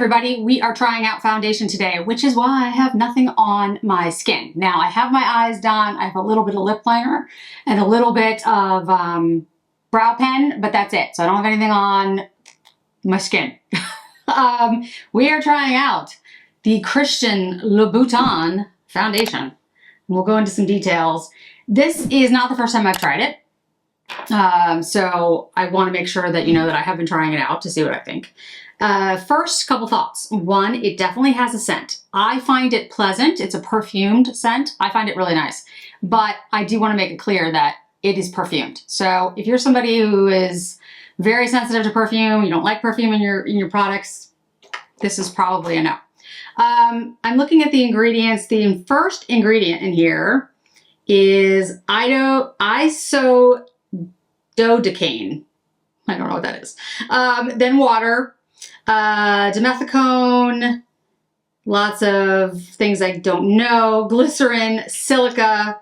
everybody, we are trying out foundation today, which is why I have nothing on my skin. Now I have my eyes done, I have a little bit of lip liner and a little bit of brow pen, but that's it. So I don't have anything on my skin. We are trying out the Christian Louboutin Foundation. We'll go into some details. This is not the first time I've tried it. So I want to make sure that you know that I have been trying it out to see what I think. First, couple thoughts. One, it definitely has a scent. I find it pleasant. It's a perfumed scent. I find it really nice. But I do want to make it clear that it is perfumed. So if you're somebody who is very sensitive to perfume, you don't like perfume in your products, this is probably a no. I'm looking at the ingredients. The first ingredient in here is isododecane. I don't know what that is. Then water, dimethicone, lots of things I don't know, glycerin, silica.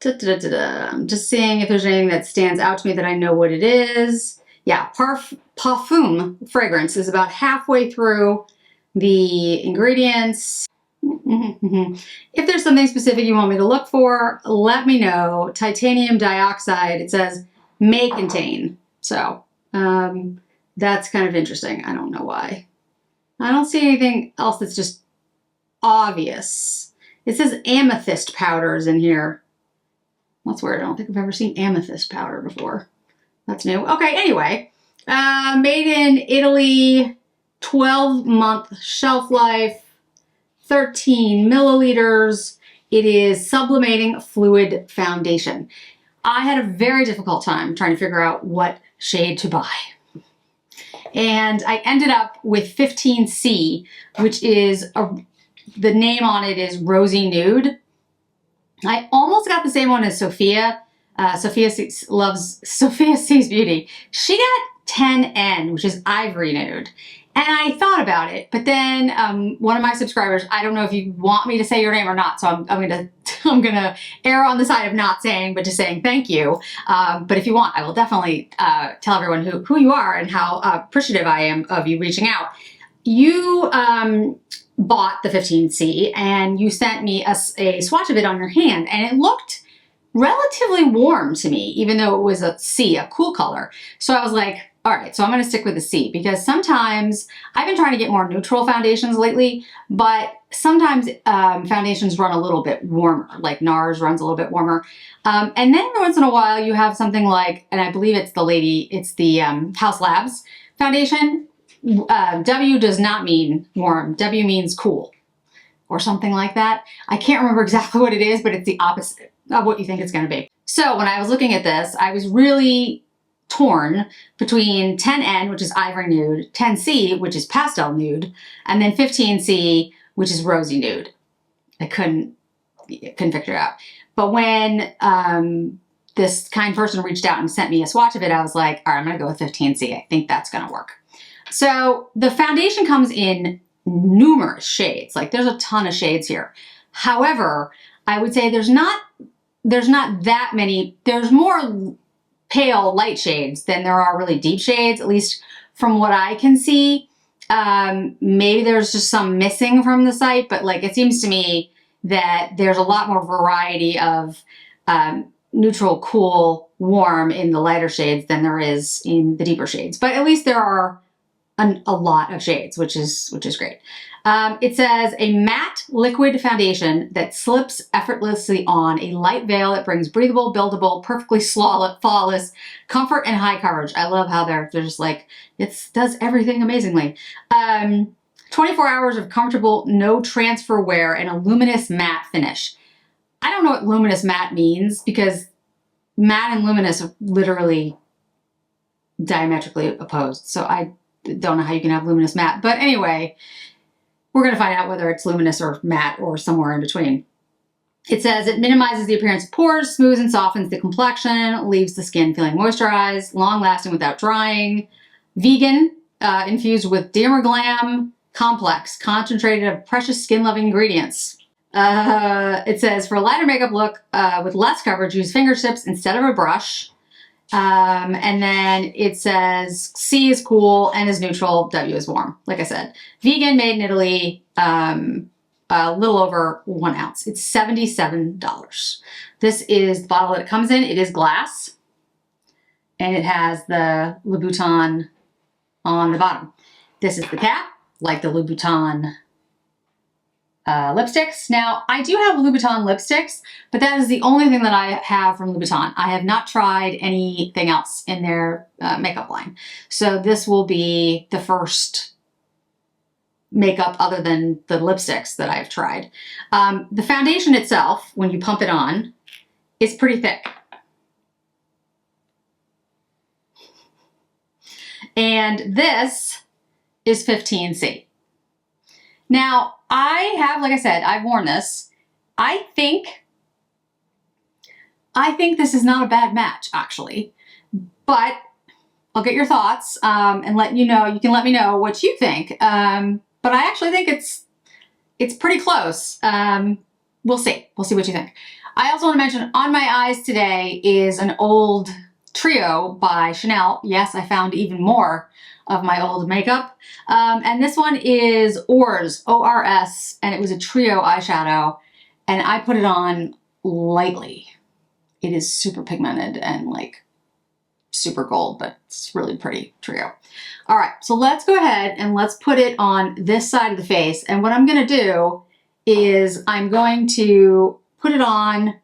I'm just seeing if there's anything that stands out to me that I know what it is. Yeah, parfum fragrance is about halfway through the ingredients. If there's something specific you want me to look for, let me know. Titanium dioxide, it says may contain. So that's kind of interesting. I don't know why. I don't see anything else that's just obvious. It says amethyst powders in here. That's weird. I don't think I've ever seen amethyst powder before. That's new. Okay, anyway. Made in Italy, 12-month shelf life, 13 milliliters. It is sublimating fluid foundation. I had a very difficult time trying to figure out what shade to buy. And I ended up with 15C, which is, the name on it is Rosy Nude. I almost got the same one as Sophia. Sophia Sees Beauty. She got 10N, which is Ivory Nude. And I thought about it, but then one of my subscribers, I don't know if you want me to say your name or not, so I'm gonna err on the side of not saying, but just saying thank you. But if you want, I will definitely tell everyone who you are and how appreciative I am of you reaching out. You bought the 15C and you sent me a swatch of it on your hand, and it looked relatively warm to me, even though it was a C, a cool color. So I was like, all right, so I'm gonna stick with the C, because sometimes I've been trying to get more neutral foundations lately, but sometimes foundations run a little bit warmer, like NARS runs a little bit warmer. And then every once in a while you have something like, and I believe it's the House Labs foundation. W does not mean warm, W means cool, or something like that. I can't remember exactly what it is, but it's the opposite of what you think it's gonna be. So when I was looking at this, I was really torn between 10N, which is Ivory Nude, 10C, which is Pastel Nude, and then 15C, which is Rosy Nude. I couldn't figure it out. But when this kind person reached out and sent me a swatch of it, I was like, all right, I'm gonna go with 15C. I think that's gonna work. So the foundation comes in numerous shades. Like, there's a ton of shades here. However, I would say there's not that many. There's more pale light shades than there are really deep shades, at least from what I can see. Maybe there's just some missing from the site, but like, it seems to me that there's a lot more variety of neutral, cool, warm in the lighter shades than there is in the deeper shades. But at least there are a lot of shades, which is great. It says a matte liquid foundation that slips effortlessly on, a light veil that brings breathable, buildable, perfectly flawless comfort and high coverage. I love how they're just like, it does everything amazingly. 24 hours of comfortable, no transfer wear, and a luminous matte finish. I don't know what luminous matte means, because matte and luminous are literally diametrically opposed. So I don't know how you can have luminous matte. But anyway, we're going to find out whether it's luminous or matte or somewhere in between. It says it minimizes the appearance of pores, smooths and softens the complexion, leaves the skin feeling moisturized, long-lasting without drying, vegan, infused with Dermaglam Complex, concentrated of precious skin-loving ingredients. It says for a lighter makeup look with less coverage, use fingertips instead of a brush. And then it says C is cool, N is neutral, W is warm. Like I said, vegan, made in Italy, a little over 1 ounce. It's $77. This is the bottle that it comes in. It is glass, and it has the Louboutin on the bottom. This is the cap, like the Louboutin lipsticks. Now, I do have Louboutin lipsticks, but that is the only thing that I have from Louboutin. I have not tried anything else in their makeup line. So this will be the first makeup other than the lipsticks that I've tried. The foundation itself, when you pump it on, is pretty thick. And this is 15C. Now, I have, like I said, I've worn this. I think this is not a bad match, actually. But I'll get your thoughts and let you know. You can let me know what you think. But I actually think it's pretty close. We'll see. We'll see what you think. I also want to mention on my eyes today is an old trio by Chanel. Yes, I found even more of my old makeup. And this one is Ors, O-R-S, and it was a trio eyeshadow. And I put it on lightly. It is super pigmented and like super gold, but it's really pretty trio. All right, so let's go ahead and let's put it on this side of the face. And what I'm gonna do is I'm going to put it on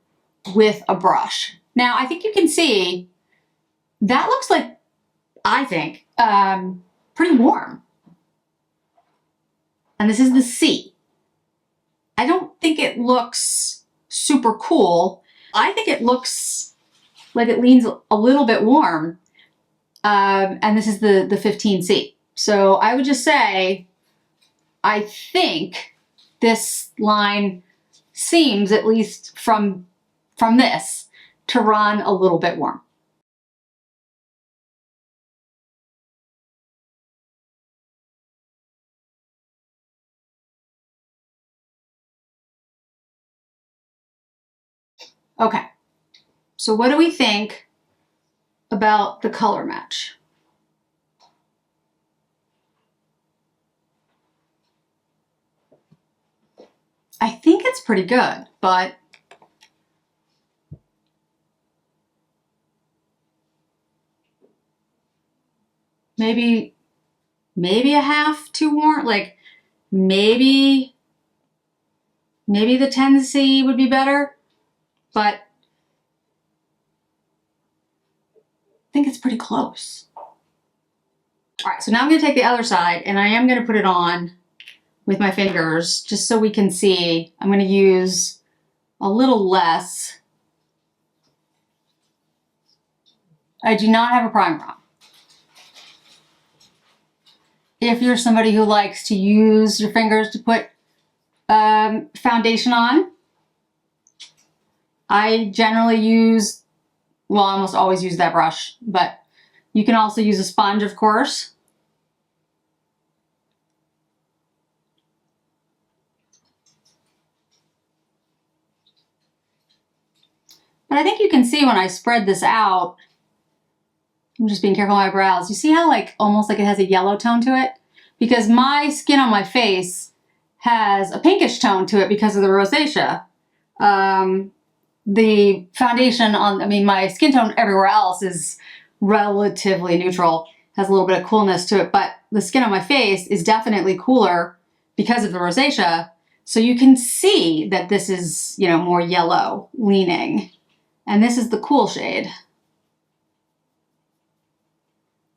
with a brush. Now, I think you can see that looks like, I think, pretty warm. And this is the C. I don't think it looks super cool. I think it looks like it leans a little bit warm. And this is the 15C. So I would just say, I think this line seems, at least from this, to run a little bit warm. Okay, so what do we think about the color match? I think it's pretty good, but maybe a half too warm. Like maybe the 10C would be better, but I think it's pretty close. All right, so now I'm gonna take the other side and I am gonna put it on with my fingers just so we can see. I'm gonna use a little less. I do not have a primer on. If you're somebody who likes to use your fingers to put foundation on, I generally use, well, I almost always use that brush, but you can also use a sponge, of course. But I think you can see when I spread this out, I'm just being careful with my brows. You see how like almost like it has a yellow tone to it? Because my skin on my face has a pinkish tone to it because of the rosacea. The foundation on, I mean, my skin tone everywhere else is relatively neutral, has a little bit of coolness to it, but the skin on my face is definitely cooler because of the rosacea. So you can see that this is, you know, more yellow leaning. And this is the cool shade.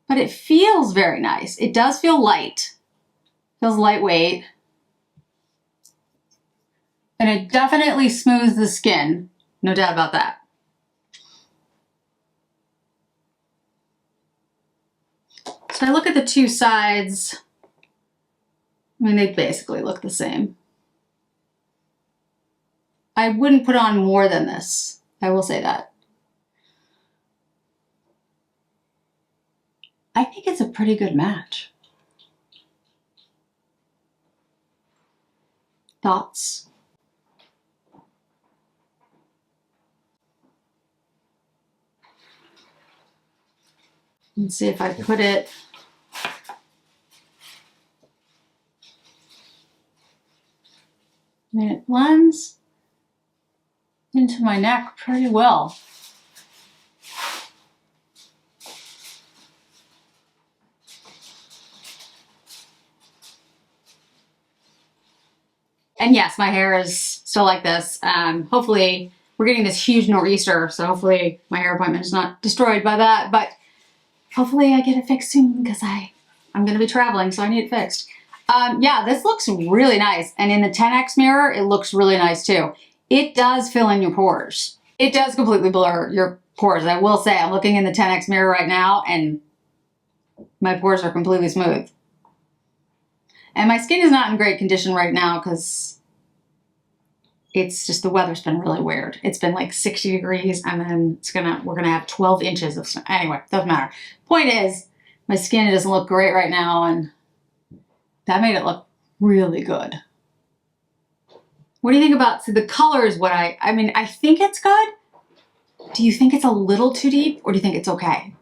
But it feels very nice. It does feel light. Feels lightweight. And it definitely smooths the skin. No doubt about that. So I look at the two sides. I mean, they basically look the same. I wouldn't put on more than this. I will say that. I think it's a pretty good match. Thoughts? Let's see if I put it. I mean, it blends into my neck pretty well. And yes, my hair is still like this. Hopefully, we're getting this huge nor'easter, so hopefully my hair appointment is not destroyed by that. But hopefully I get it fixed soon because I'm going to be traveling, so I need it fixed. Yeah, this looks really nice. And in the 10x mirror, it looks really nice too. It does fill in your pores. It does completely blur your pores. I will say, I'm looking in the 10x mirror right now and my pores are completely smooth. And my skin is not in great condition right now because it's just the weather's been really weird. It's been like 60 degrees and then we're gonna have 12 inches of snow. Anyway, doesn't matter. Point is, my skin doesn't look great right now and that made it look really good. What do you think about, so the color is what I mean, I think it's good. Do you think it's a little too deep or do you think it's okay?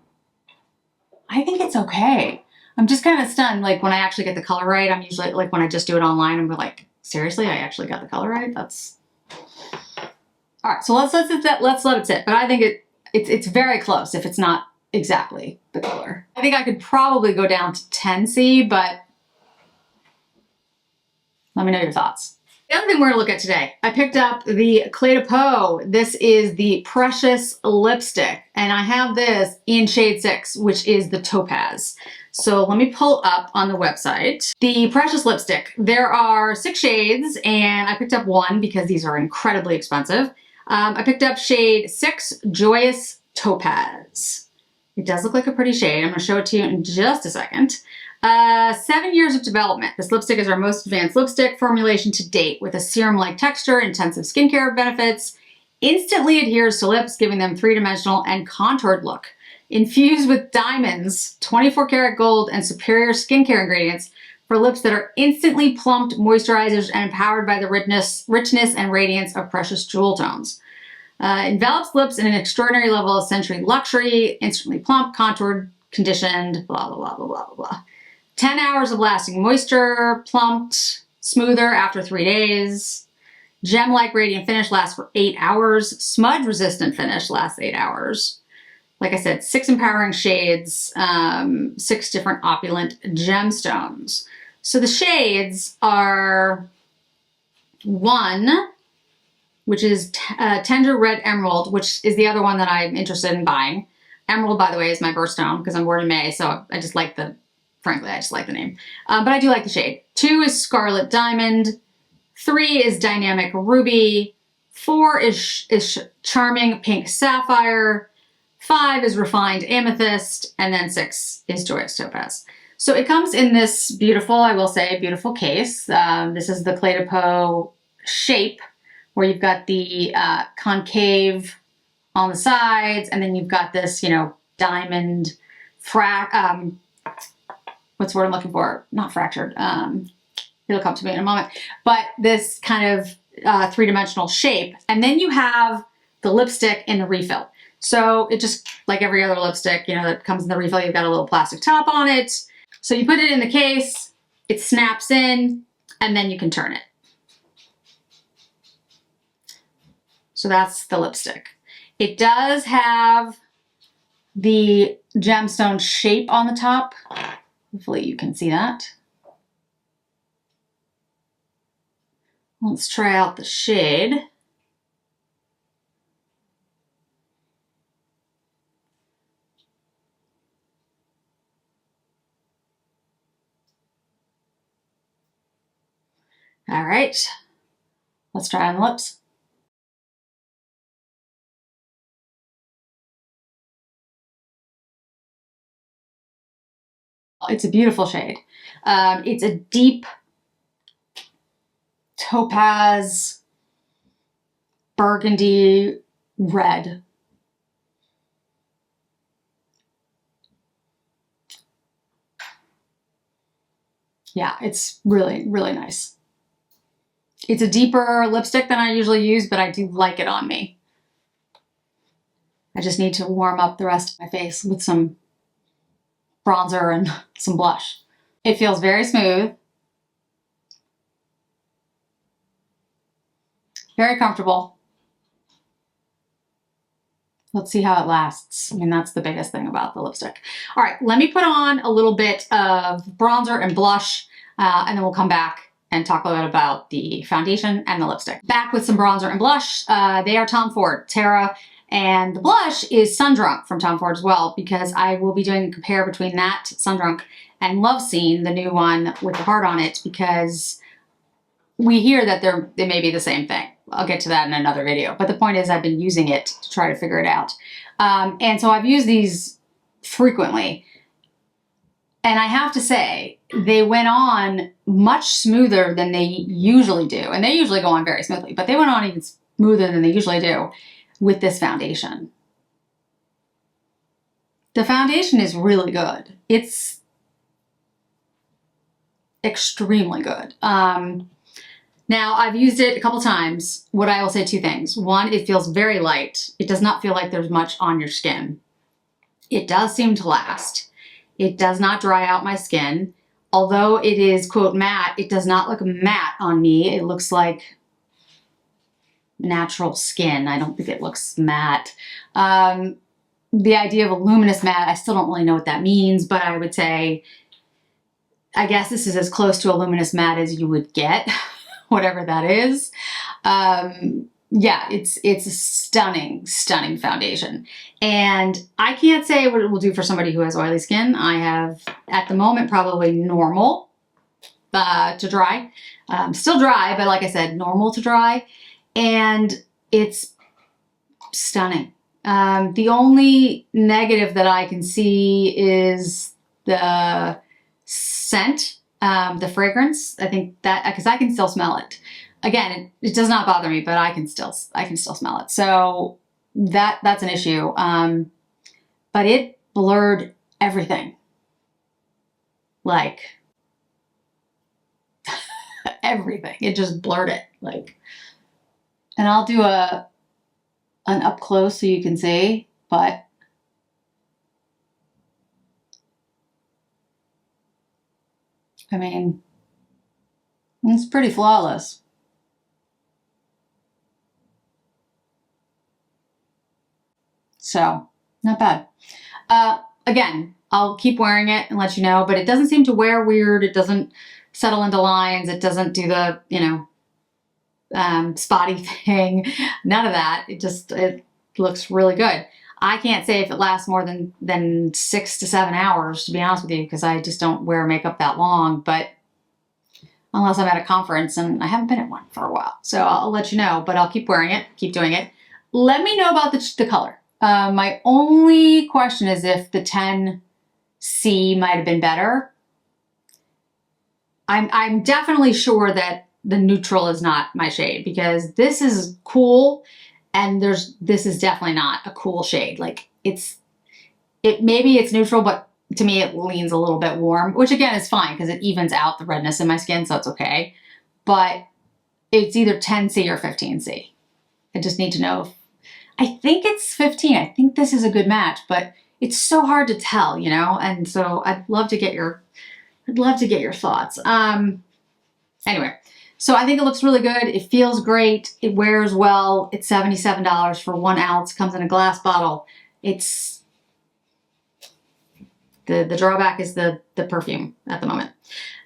I think it's okay. I'm just kind of stunned. Like when I actually get the color right, I'm usually like when I just do it online, I'm like, seriously, I actually got the color right? That's, all right, so let's let it sit. But I think it's very close if it's not exactly the color. I think I could probably go down to 10C, but let me know your thoughts. The other thing we're gonna look at today, I picked up the Cle de Peau. This is the Precious Lipstick, and I have this in shade 6, which is the Topaz. So let me pull up on the website. The Precious Lipstick, there are 6 shades, and I picked up one because these are incredibly expensive. I picked up shade 6, Joyous Topaz. It does look like a pretty shade. I'm gonna show it to you in just a second. 7 years of development. This lipstick is our most advanced lipstick formulation to date with a serum-like texture, intensive skincare benefits, instantly adheres to lips, giving them 3-dimensional and contoured look. Infused with diamonds, 24 karat gold, and superior skincare ingredients for lips that are instantly plumped, moisturizers, and empowered by the richness and radiance of precious jewel tones. Envelops lips in an extraordinary level of sensory luxury, instantly plump, contoured, conditioned, blah, blah, blah, blah, blah, blah. 10 hours of lasting moisture, plumped, smoother after 3 days. Gem-like radiant finish lasts for 8 hours. Smudge-resistant finish lasts 8 hours. Like I said, 6 empowering shades, 6 different opulent gemstones. So the shades are 1, which is Tender Red Emerald, which is the other one that I'm interested in buying. Emerald, by the way, is my birthstone because I'm born in May, so I just like frankly, I just like the name. But I do like the shade. 2 is Scarlet Diamond. 3 is Dynamic Ruby. 4 is Charming Pink Sapphire. 5 is Refined Amethyst. And then 6 is Joyous Topaz. So it comes in this beautiful, I will say, beautiful case. This is the Cle de Peau shape, where you've got the concave on the sides, and then you've got this, you know, diamond what's the word I'm looking for? Not fractured. It'll come to me in a moment. But this kind of 3-dimensional shape. And then you have the lipstick in the refill. So it just, like every other lipstick, you know, that comes in the refill, you've got a little plastic top on it. So you put it in the case, it snaps in, and then you can turn it. So that's the lipstick. It does have the gemstone shape on the top. Hopefully you can see that. Let's try out the shade. All right, let's try on the lips. It's a beautiful shade. It's a deep topaz, burgundy red. Yeah, it's really, really nice. It's a deeper lipstick than I usually use, but I do like it on me. I just need to warm up the rest of my face with some bronzer and some blush. It feels very smooth, very comfortable. Let's see how it lasts. I mean, that's the biggest thing about the lipstick. All right, let me put on a little bit of bronzer and blush, and then we'll come back and talk a little bit about the foundation and the lipstick. Back with some bronzer and blush. They are Tom Ford, Terra, and the blush is Sundrunk from Tom Ford as well, because I will be doing a compare between that Sundrunk and Love Scene, the new one with the heart on it, because we hear that they may be the same thing. I'll get to that in another video. But the point is I've been using it to try to figure it out. And so I've used these frequently. And I have to say, they went on much smoother than they usually do. And they usually go on very smoothly, but they went on even smoother than they usually do with this foundation. The foundation is really good. It's extremely good. Now, I've used it a couple times. What I will say, two things. One, it feels very light. It does not feel like there's much on your skin. It does seem to last. It does not dry out my skin. Although it is, quote, matte, it does not look matte on me. It looks like natural skin. I don't think it looks matte. The idea of a luminous matte, I still don't really know what that means, but I would say, I guess this is as close to a luminous matte as you would get. Whatever that is. Yeah, it's a stunning, stunning foundation. And I can't say what it will do for somebody who has oily skin. I have, at the moment, probably normal to dry. Still dry, but like I said, normal to dry. And it's stunning. The only negative that I can see is the scent. The fragrance, I think that, because I can still smell it. Again, it does not bother me, but I can still smell it. So that's an issue. But it blurred everything. Like everything. It just blurred it. Like, and I'll do an up close so you can see, but I mean, it's pretty flawless. So, not bad. Again, I'll keep wearing it and let you know, but it doesn't seem to wear weird. It doesn't settle into lines. It doesn't do the, you know, spotty thing. None of that. It looks really good. I can't say if it lasts more than 6 to 7 hours, to be honest with you, because I just don't wear makeup that long, but unless I'm at a conference, and I haven't been at one for a while. So I'll let you know, but I'll keep wearing it, keep doing it. Let me know about the color. My only question is if the 10C might have been better. I'm definitely sure that the neutral is not my shade, because this is cool. And this is definitely not a cool shade. Like maybe it's neutral, but to me it leans a little bit warm, which again is fine because it evens out the redness in my skin, so it's okay. But it's either 10C or 15C. I just need to know I think it's 15. I think this is a good match, but it's so hard to tell, you know? And so I'd love to get your thoughts. Anyway. So I think it looks really good. It feels great. It wears well. It's $77 for 1 ounce. Comes in a glass bottle. It's the drawback is the perfume at the moment.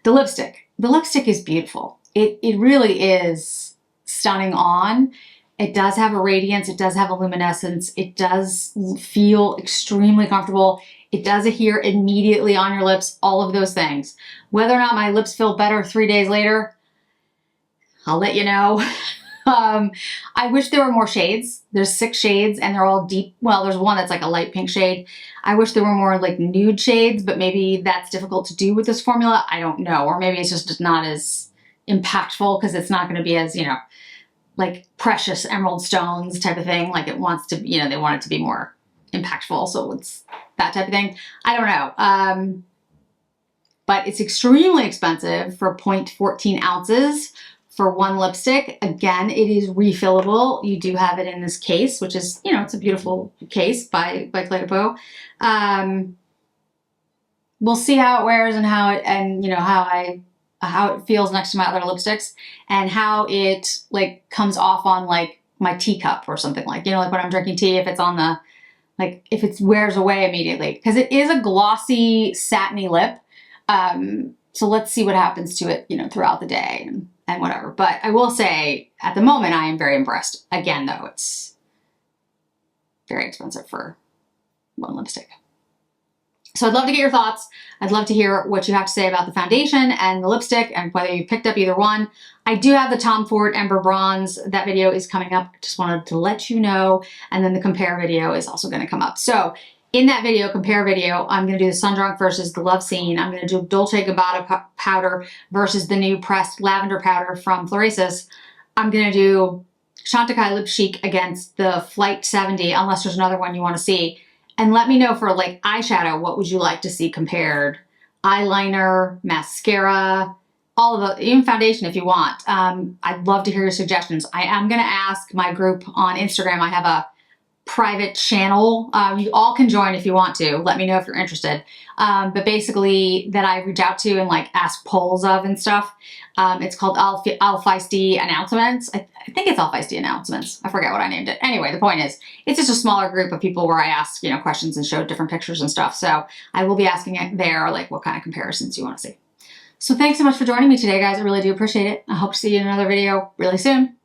The lipstick. The lipstick is beautiful. It really is stunning on. It does have a radiance. It does have a luminescence. It does feel extremely comfortable. It does adhere immediately on your lips. All of those things. Whether or not my lips feel better 3 days later, I'll let you know. I wish there were more shades. There's 6 shades and they're all deep. Well, there's one that's like a light pink shade. I wish there were more like nude shades, but maybe that's difficult to do with this formula. I don't know. Or maybe it's just not as impactful because it's not going to be as, you know, like precious emerald stones type of thing. Like it wants to, you know, they want it to be more impactful. So it's that type of thing. I don't know. But it's extremely expensive for 0.14 ounces. For 1 lipstick. Again, it is refillable. You do have it in this case, which is, you know, it's a beautiful case by Cle de Peau. we'll see how it wears and how it, and you know, how it feels next to my other lipsticks, and how it like comes off on like my teacup or something, like, you know, like when I'm drinking tea, if it's on the, like if it wears away immediately, because it is a glossy satiny lip. So let's see what happens to it, you know, throughout the day and whatever. But I will say at the moment, I am very impressed. Again, though, it's very expensive for one lipstick. So I'd love to get your thoughts. I'd love to hear what you have to say about the foundation and the lipstick and whether you picked up either one. I do have the Tom Ford Ember Bronze. That video is coming up. Just wanted to let you know. And then the compare video is also going to come up. So in that video, compare video, I'm going to do the Sun Drunk versus the Love Scene. I'm going to do Dolce & Gabbana powder versus the new pressed lavender powder from Florasis. I'm going to do Chantecaille Lip Chic against the Flight 70, unless there's another one you want to see. And let me know for like eyeshadow, what would you like to see compared? Eyeliner, mascara, all of the, even foundation if you want. I'd love to hear your suggestions. I am going to ask my group on Instagram. I have a private channel. You all can join if you want to. Let me know if you're interested. But basically that I reach out to and like ask polls of and stuff. It's called All Feisty Announcements. I think it's All Feisty Announcements. I forget what I named it. Anyway, the point is, it's just a smaller group of people where I ask, you know, questions and show different pictures and stuff. So I will be asking it there, like what kind of comparisons you want to see. So thanks so much for joining me today, guys. I really do appreciate it. I hope to see you in another video really soon.